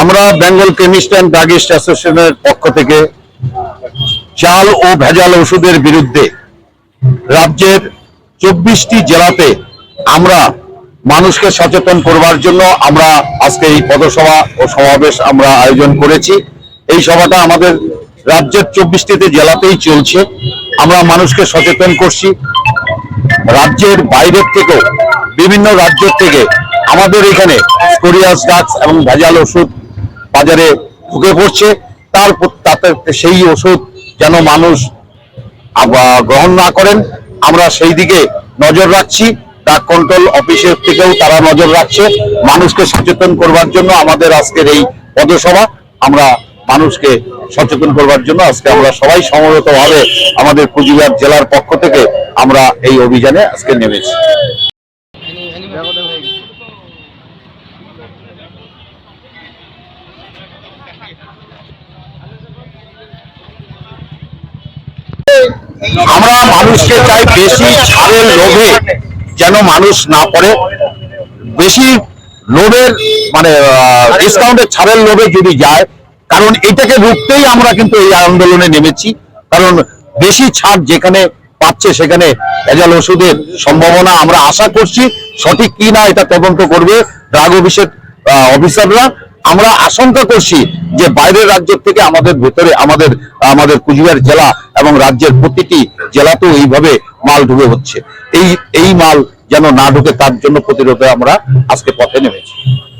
আমরা Bengal chemist and druggist অ্যাসোসিয়েশনের পক্ষ থেকে চাল ও ভেজাল ওষুধের বিরুদ্ধে রাজ্যের 24টি জেলাতে আমরা মানুষকে সচেতন করবার জন্য আমরা আজকে এই পথসভা ও সমাবেশ আমরা আয়োজন করেছি। এই সভাটা আমাদের রাজ্যের 24টিতে জেলাতেই চলছে। আমরা মানুষকে সচেতন করছি। রাজ্যের বাইরের থেকেও বিভিন্ন রাজ্য থেকে আমাদের এখানে স্কোরিয়াস ড্রাগস এবং ভেজাল ওষুধ বাজারে ঢুকে পড়ছে। তাতে সেই ওষুধ যেন মানুষ গ্রহণ না করেন, আমরা সেই দিকে নজর রাখছি। ড্রাগ কন্ট্রোল অফিসের থেকেও তারা নজর রাখছে। মানুষকে সচেতন করবার জন্য আমাদের আজকের এই পথসভা, আমরা মানুষকে সচেতন করবার জন্য আজকে আমরা সবাই সমবেতভাবে আমাদের কুচবিহার জেলার পক্ষ থেকে আমরা এই অভিযানে আজকে নেমেছি। আমরা মানুষকে চাই বেশি ছাড়ের লোভে যেন মানুষ না পড়ে। বেশি লোভের মানে ডিসকাউন্টের ছাড়ের লোভে যদি যায়, কারণ এটাকে রুখতেই আমরা কিন্তু এই আন্দোলনে নেমেছি। কারণ বেশি ছাড় যেখানে পাচ্ছে সেখানে ভেজাল ওষুধের সম্ভাবনা আমরা আশা করছি। সঠিক কি না এটা তদন্ত করবে ড্রাগ অফিসের অফিসাররা। আমরা আশঙ্কা করছি যে বাইরের রাজ্য থেকে আমাদের ভেতরে আমাদের কুচবিহার জেলা এবং রাজ্যের প্রতিটি জেলাতেও এইভাবে মাল ঢুকে হচ্ছে। এই মাল যেন না ঢুকে তার জন্য প্রতিরোধে আমরা আজকে পথে নেমেছি।